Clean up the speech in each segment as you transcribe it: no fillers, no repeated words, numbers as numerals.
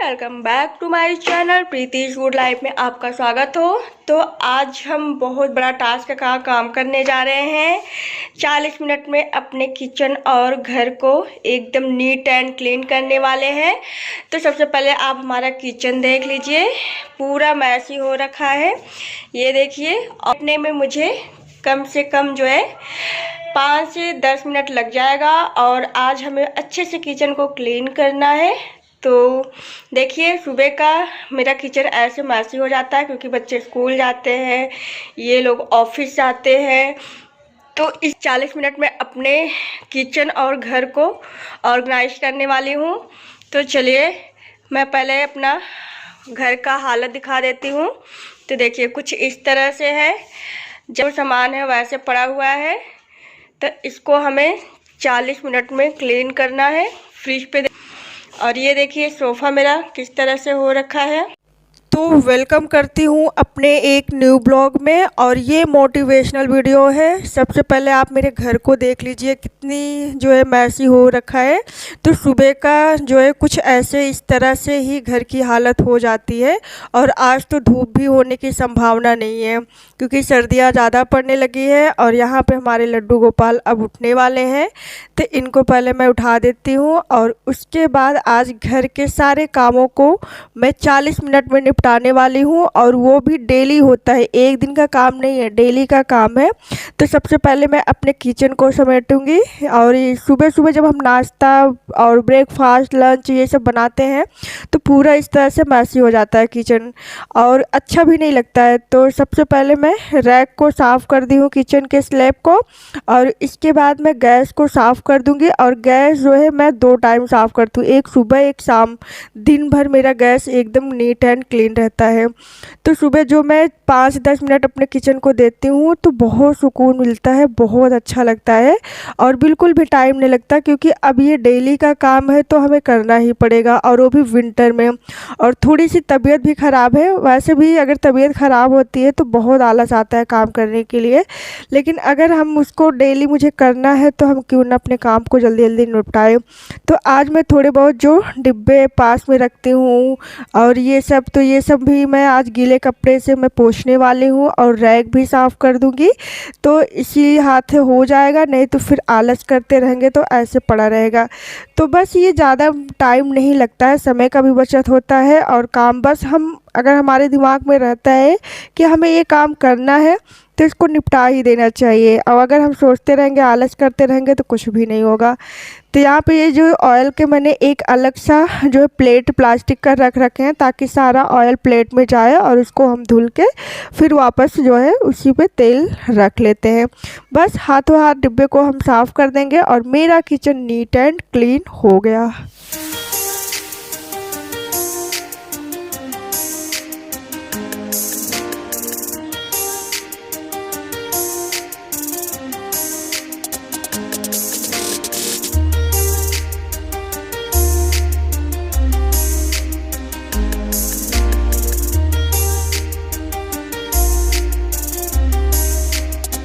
Welcome back to my channel Preetish Good Life में आपका स्वागत हो। तो आज हम बहुत बड़ा टास्क का काम करने जा रहे हैं। 40 मिनट में अपने किचन और घर को एकदम नीट एंड क्लीन करने वाले हैं। तो सबसे पहले आप हमारा किचन देख लीजिए, पूरा मैसी हो रखा है। ये देखिए, अपने में मुझे कम से कम 5 से 10 मिनट लग जाएगा और आज हमें अच्छे से किचन को क्लीन करना है। तो देखिए, सुबह का मेरा किचन ऐसे मैसी हो जाता है क्योंकि बच्चे स्कूल जाते हैं, ये लोग ऑफिस जाते हैं। तो इस 40 मिनट में अपने किचन और घर को ऑर्गेनाइज करने वाली हूँ। तो चलिए मैं पहले अपना घर का हालत दिखा देती हूँ। तो देखिए, कुछ इस तरह से है, जो सामान है वैसे पड़ा हुआ है। तो इसको हमें 40 मिनट में क्लीन करना है फ्रिज पे। और ये देखिए, सोफ़ा मेरा किस तरह से हो रखा है। तो वेलकम करती हूँ अपने एक न्यू ब्लॉग में, और ये मोटिवेशनल वीडियो है। सबसे पहले आप मेरे घर को देख लीजिए, कितनी मैसी हो रखा है। तो सुबह का कुछ ऐसे इस तरह से ही घर की हालत हो जाती है। और आज तो धूप भी होने की संभावना नहीं है क्योंकि सर्दियाँ ज़्यादा पड़ने लगी है। और यहाँ पे हमारे लड्डू गोपाल अब उठने वाले हैं, तो इनको पहले मैं उठा देती हूँ। और उसके बाद आज घर के सारे कामों को मैं 40 मिनट में निपटाने वाली हूँ। और वो भी डेली होता है, एक दिन का काम नहीं है, डेली का काम है। तो सबसे पहले मैं अपने किचन को समेटूंगी। और सुबह सुबह जब हम नाश्ता और ब्रेकफास्ट लंच ये सब बनाते हैं तो पूरा इस तरह से मैसी हो जाता है किचन, और अच्छा भी नहीं लगता है। तो सबसे पहले मैं रैक को साफ़ कर दी हूँ, किचन के स्लैब को। और इसके बाद मैं गैस को साफ़ कर दूँगी। और गैस मैं 2 टाइम साफ़ करती हूँ, एक सुबह एक शाम। दिन भर मेरा गैस एकदम नीट एंड क्लीन रहता है। तो सुबह मैं 5-10 मिनट अपने किचन को देती हूँ तो बहुत सुकून मिलता है, बहुत अच्छा लगता है। और बिल्कुल भी टाइम नहीं लगता क्योंकि अब ये डेली का काम है तो हमें करना ही पड़ेगा, और वो भी विंटर में। और थोड़ी सी तबीयत भी ख़राब है। वैसे भी अगर तबीयत ख़राब होती है तो बहुत आलस आता है काम करने के लिए, लेकिन अगर हम उसको डेली मुझे करना है तो हम क्यों ना अपने काम को जल्दी जल्दी निपटाएं। तो आज मैं थोड़े बहुत जो डिब्बे पास में रखती हूँ और ये सब भी मैं आज गीले कपड़े से मैं पोंछने वाली हूँ। और रैक भी साफ़ कर दूँगी, तो इसी हाथ से हो जाएगा, नहीं तो फिर आलस करते रहेंगे तो ऐसे पड़ा रहेगा। तो बस ये ज़्यादा टाइम नहीं लगता है, समय का भी बचत होता है। और काम बस अगर हमारे दिमाग में रहता है कि हमें ये काम करना है तो इसको निपटा ही देना चाहिए। और अगर हम सोचते रहेंगे, आलस करते रहेंगे तो कुछ भी नहीं होगा। तो यहाँ पे ये ऑयल के मैंने एक अलग सा प्लेट प्लास्टिक का रख रखे हैं ताकि सारा ऑयल प्लेट में जाए, और उसको हम धुल के फिर वापस उसी पे तेल रख लेते हैं। बस हाथों हाथ डिब्बे को हम साफ़ कर देंगे और मेरा किचन नीट एंड क्लीन हो गया।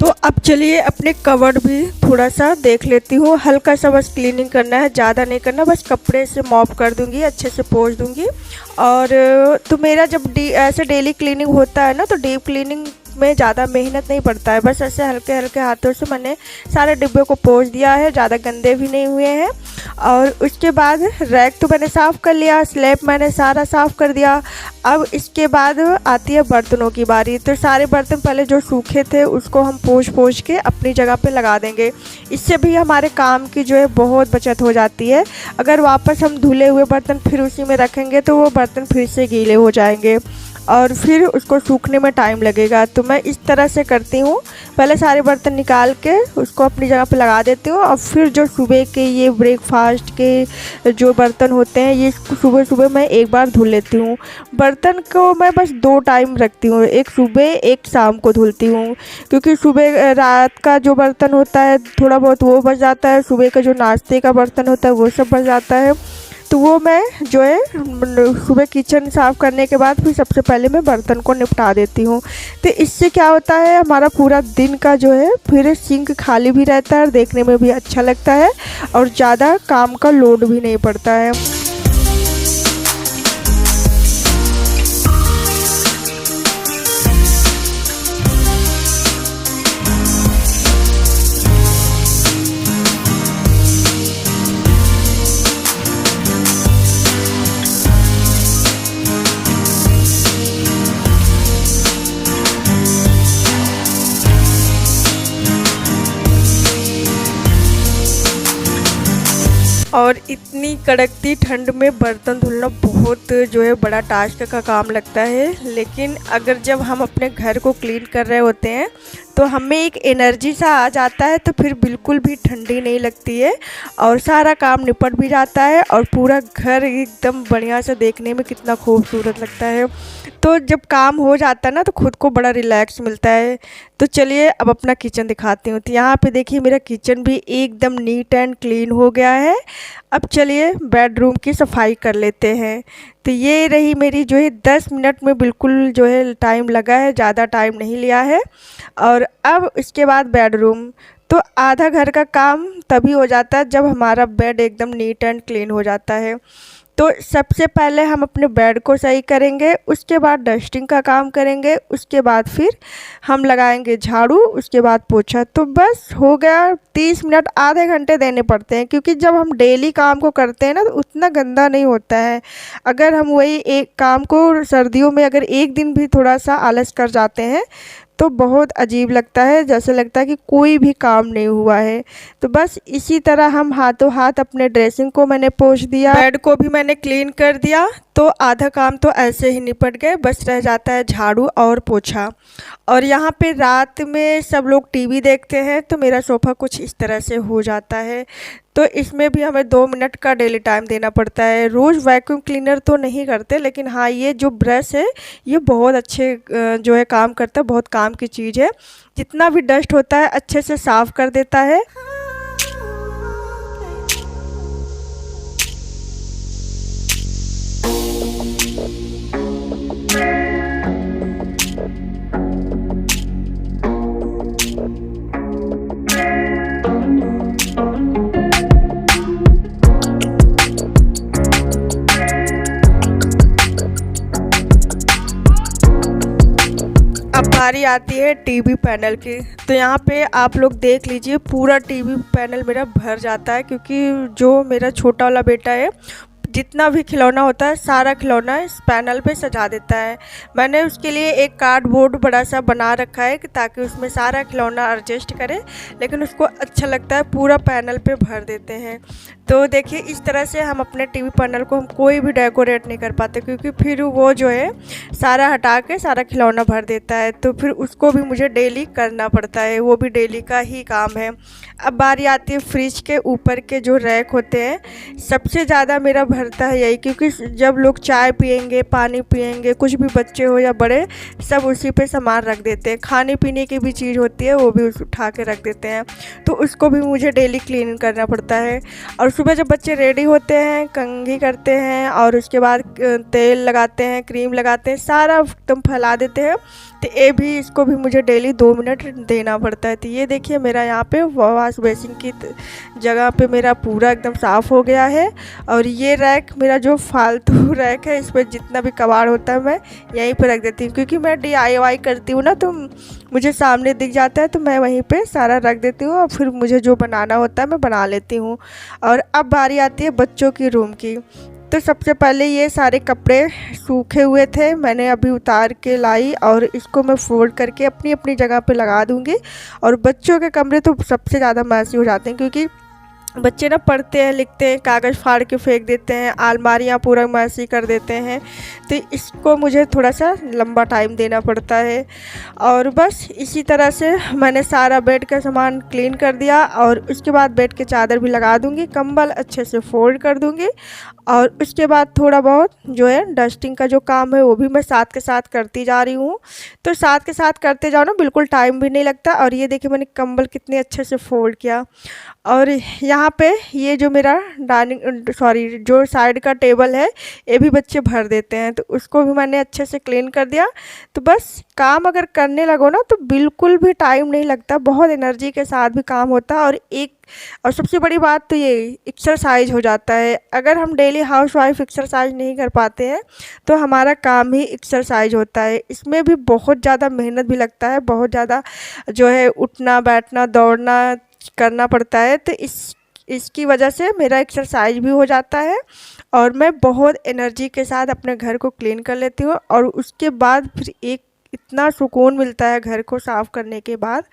तो अब चलिए अपने कवर्ड भी थोड़ा सा देख लेती हूँ। हल्का सा बस क्लीनिंग करना है, ज़्यादा नहीं करना, बस कपड़े से मॉप कर दूँगी, अच्छे से पोंछ दूँगी। और तो मेरा जब ऐसे डेली क्लीनिंग होता है ना, तो डीप क्लीनिंग में ज़्यादा मेहनत नहीं पड़ता है। बस ऐसे हल्के हल्के हाथों से मैंने सारे डिब्बे को पोंछ दिया है, ज़्यादा गंदे भी नहीं हुए हैं। और उसके बाद रैक तो मैंने साफ़ कर लिया, स्लैब मैंने सारा साफ़ कर दिया। अब इसके बाद आती है बर्तनों की बारी। तो सारे बर्तन पहले जो सूखे थे उसको हम पोंछ के अपनी जगह पे लगा देंगे। इससे भी हमारे काम की बहुत बचत हो जाती है। अगर वापस हम धुले हुए बर्तन फिर उसी में रखेंगे तो वो बर्तन फिर से गीले हो जाएंगे और फिर उसको सूखने में टाइम लगेगा। तो मैं इस तरह से करती हूँ, पहले सारे बर्तन निकाल के उसको अपनी जगह पे लगा देती हूँ। और फिर जो सुबह के ये ब्रेकफास्ट के जो बर्तन होते हैं, ये सुबह सुबह मैं एक बार धुल लेती हूँ। बर्तन को मैं बस 2 टाइम रखती हूँ, एक सुबह एक शाम को धुलती हूँ, क्योंकि सुबह रात का जो बर्तन होता है थोड़ा बहुत वो बच जाता है, सुबह का जो नाश्ते का बर्तन होता है वो सब बच जाता है। तो वो मैं सुबह किचन साफ़ करने के बाद फिर सबसे पहले मैं बर्तन को निपटा देती हूँ। तो इससे क्या होता है, हमारा पूरा दिन का फिर सिंक खाली भी रहता है और देखने में भी अच्छा लगता है और ज़्यादा काम का लोड भी नहीं पड़ता है। और इतनी कड़कती ठंड में बर्तन धुलना बहुत जो है बड़ा टास्क का काम लगता है। लेकिन अगर जब हम अपने घर को क्लीन कर रहे होते हैं तो हमें एक एनर्जी सा आ जाता है, तो फिर बिल्कुल भी ठंडी नहीं लगती है और सारा काम निपट भी जाता है और पूरा घर एकदम बढ़िया से देखने में कितना खूबसूरत लगता है। तो जब काम हो जाता है ना तो खुद को बड़ा रिलैक्स मिलता है। तो चलिए अब अपना किचन दिखाती हूँ। तो यहाँ पे देखिए मेरा किचन भी एकदम नीट एंड क्लीन हो गया है। अब चलिए बेडरूम की सफाई कर लेते हैं। तो ये रही मेरी जो है 10 मिनट में बिल्कुल जो है टाइम लगा है, ज़्यादा टाइम नहीं लिया है। और अब इसके बाद बेडरूम, तो आधा घर का काम तभी हो जाता है जब हमारा बेड एकदम नीट एंड क्लीन हो जाता है। तो सबसे पहले हम अपने बेड को सही करेंगे, उसके बाद डस्टिंग का काम करेंगे, उसके बाद फिर हम लगाएंगे झाड़ू, उसके बाद पोछा। तो बस हो गया। 30 मिनट आधे घंटे देने पड़ते हैं, क्योंकि जब हम डेली काम को करते हैं ना तो उतना गंदा नहीं होता है। अगर हम वही एक काम को सर्दियों में अगर एक दिन भी थोड़ा सा आलस कर जाते हैं तो बहुत अजीब लगता है, जैसे लगता है कि कोई भी काम नहीं हुआ है। तो बस इसी तरह हम हाथों हाथ अपने ड्रेसिंग को मैंने पोंछ दिया, बेड को भी मैंने क्लीन कर दिया। तो आधा काम तो ऐसे ही निपट गए, बस रह जाता है झाड़ू और पोछा। और यहाँ पे रात में सब लोग टीवी देखते हैं तो मेरा सोफ़ा कुछ इस तरह से हो जाता है। तो इसमें भी हमें 2 मिनट का डेली टाइम देना पड़ता है। रोज़ वैक्यूम क्लीनर तो नहीं करते, लेकिन हाँ ये जो ब्रश है ये बहुत अच्छे जो है काम करता है, बहुत काम की चीज़ है। जितना भी डस्ट होता है अच्छे से साफ़ कर देता है। अब बारी आती है टीवी पैनल की। तो यहाँ पे आप लोग देख लीजिए पूरा टीवी पैनल मेरा भर जाता है, क्योंकि जो मेरा छोटा वाला बेटा है जितना भी खिलौना होता है सारा खिलौना इस पैनल पे सजा देता है। मैंने उसके लिए एक कार्डबोर्ड बड़ा सा बना रखा है कि ताकि उसमें सारा खिलौना एडजस्ट करे, लेकिन उसको अच्छा लगता है पूरा पैनल पे भर देते हैं। तो देखिए इस तरह से हम अपने टीवी पैनल को हम कोई भी डेकोरेट नहीं कर पाते, क्योंकि फिर वो जो है सारा हटा के सारा खिलौना भर देता है। तो फिर उसको भी मुझे डेली करना पड़ता है, वो भी डेली का ही काम है। अब बारी आती है फ्रिज के ऊपर के जो रैक होते हैं, सबसे ज़्यादा मेरा भरता है यही, क्योंकि जब लोग चाय पियेंगे, पानी पियेंगे, कुछ भी बच्चे हो या बड़े, सब उसी पे सामान रख देते हैं। खाने पीने की भी चीज़ होती है वो भी उठा के रख देते हैं, तो उसको भी मुझे डेली क्लीन करना पड़ता है। और सुबह जब बच्चे रेडी होते हैं, कंघी करते हैं और उसके बाद तेल लगाते हैं, क्रीम लगाते हैं, सारा एकदम फैला देते हैं, तो ये भी इसको भी मुझे डेली 2 मिनट देना पड़ता है। तो ये देखिए मेरा यहाँ पे वॉश बेसिन की जगह पे मेरा पूरा एकदम साफ़ हो गया है। और ये रैक मेरा जो फालतू रैक है, इस पर जितना भी कबाड़ होता है मैं यहीं पे रख देती हूँ, क्योंकि मैं DIY करती हूँ ना, तो मुझे सामने दिख जाता है तो मैं वहीं पे सारा रख देती हूँ और फिर मुझे जो बनाना होता है मैं बना लेती हूँ। और अब बारी आती है बच्चों की रूम की। तो सबसे पहले ये सारे कपड़े सूखे हुए थे, मैंने अभी उतार के लाई और इसको मैं फोल्ड करके अपनी अपनी जगह पे लगा दूँगी। और बच्चों के कमरे तो सबसे ज़्यादा मैसी हो जाते हैं, क्योंकि बच्चे ना पढ़ते हैं, लिखते हैं, कागज़ फाड़ के फेंक देते हैं, अलमारियाँ पूरा मैसी कर देते हैं। तो इसको मुझे थोड़ा सा लंबा टाइम देना पड़ता है। और बस इसी तरह से मैंने सारा बेड का सामान क्लीन कर दिया और उसके बाद बेड के चादर भी लगा दूंगी, कंबल अच्छे से फोल्ड कर दूंगी। और उसके बाद थोड़ा बहुत जो है डस्टिंग का जो काम है वो भी मैं साथ के साथ करती जा रही हूँ। तो साथ के साथ करते जाओ ना, बिल्कुल टाइम भी नहीं लगता। और ये देखिए मैंने कंबल कितने अच्छे से फोल्ड किया। और यहाँ पे ये जो मेरा जो साइड का टेबल है ये भी बच्चे भर देते हैं, तो उसको भी मैंने अच्छे से क्लीन कर दिया। तो बस काम अगर करने लगो ना तो बिल्कुल भी टाइम नहीं लगता, बहुत एनर्जी के साथ भी काम होता है। और सबसे बड़ी बात तो ये एक्सरसाइज हो जाता है। अगर हम डेली हाउसवाइफ एक्सरसाइज नहीं कर पाते हैं तो हमारा काम ही एक्सरसाइज होता है। इसमें भी बहुत ज़्यादा मेहनत भी लगता है, बहुत ज़्यादा जो है उठना बैठना दौड़ना करना पड़ता है। तो इसकी वजह से मेरा एक्सरसाइज भी हो जाता है और मैं बहुत एनर्जी के साथ अपने घर को क्लीन कर लेती हूँ। और उसके बाद फिर एक इतना सुकून मिलता है घर को साफ़ करने के बाद,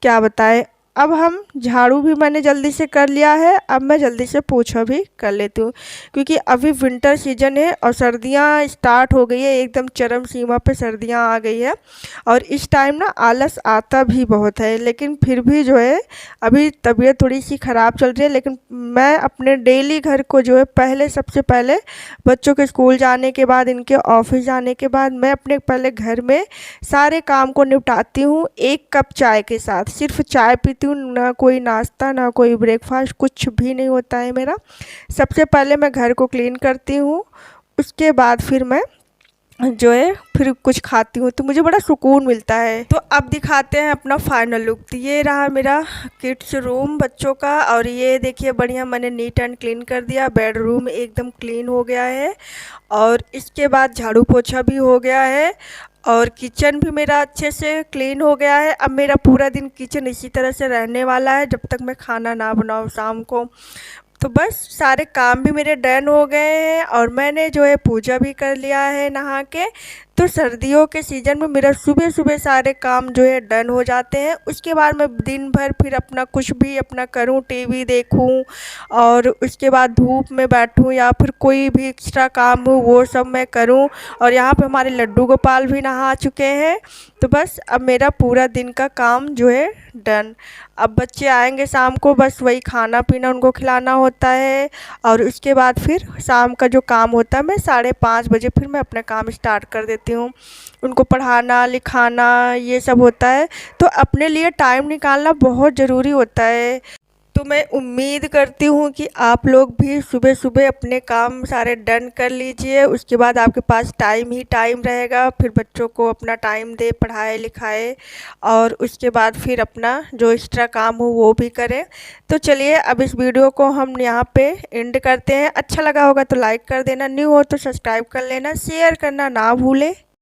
क्या बताएं। अब हम झाड़ू भी मैंने जल्दी से कर लिया है। अब मैं जल्दी से पोछा भी कर लेती हूँ, क्योंकि अभी विंटर सीजन है और सर्दियाँ स्टार्ट हो गई है, एकदम चरम सीमा पे सर्दियाँ आ गई है। और इस टाइम ना आलस आता भी बहुत है, लेकिन फिर भी जो है अभी तबीयत थोड़ी सी ख़राब चल रही है। लेकिन मैं अपने डेली घर को जो है पहले, सबसे पहले बच्चों के स्कूल जाने के बाद, इनके ऑफिस जाने के बाद, मैं अपने पहले घर में सारे काम को निपटाती हूँ एक कप चाय के साथ। सिर्फ चाय पीती हूँ, ना कोई नाश्ता, ना कोई ब्रेकफास्ट, कुछ भी नहीं होता है मेरा। सबसे पहले मैं घर को क्लीन करती हूँ, उसके बाद फिर मैं जो है फिर कुछ खाती हूँ, तो मुझे बड़ा सुकून मिलता है। तो अब दिखाते हैं अपना फाइनल लुक। तो ये रहा मेरा किड्स रूम बच्चों का, और ये देखिए बढ़िया मैंने नीट एंड क्लीन कर दिया। बेडरूम एकदम क्लीन हो गया है, और इसके बाद झाड़ू पोछा भी हो गया है, और किचन भी मेरा अच्छे से क्लीन हो गया है। अब मेरा पूरा दिन किचन इसी तरह से रहने वाला है जब तक मैं खाना ना बनाऊँ शाम को। तो बस सारे काम भी मेरे डन हो गए हैं, और मैंने जो है पूजा भी कर लिया है नहा के। तो सर्दियों के सीज़न में मेरा सुबह सुबह सारे काम जो है डन हो जाते हैं। उसके बाद मैं दिन भर फिर अपना कुछ भी अपना करूं, टीवी देखूं, और उसके बाद धूप में बैठूं या फिर कोई भी एक्स्ट्रा काम हो वो सब मैं करूं। और यहाँ पे हमारे लड्डू गोपाल भी नहा चुके हैं। तो बस अब मेरा पूरा दिन का काम जो है डन। अब बच्चे आएंगे शाम को, बस वही खाना पीना उनको खिलाना होता है, और उसके बाद फिर शाम का जो काम होता है मैं 5:30 बजे फिर मैं अपना काम स्टार्ट कर देती हूँ। उनको पढ़ाना लिखाना ये सब होता है, तो अपने लिए टाइम निकालना बहुत ज़रूरी होता है। तो मैं उम्मीद करती हूँ कि आप लोग भी सुबह सुबह अपने काम सारे डन कर लीजिए। उसके बाद आपके पास टाइम ही टाइम रहेगा, फिर बच्चों को अपना टाइम दे, पढ़ाए लिखाए, और उसके बाद फिर अपना जो एक्स्ट्रा काम हो वो भी करें। तो चलिए अब इस वीडियो को हम यहाँ पे एंड करते हैं। अच्छा लगा होगा तो लाइक कर देना, न्यू हो तो सब्सक्राइब कर लेना, शेयर करना ना भूलें।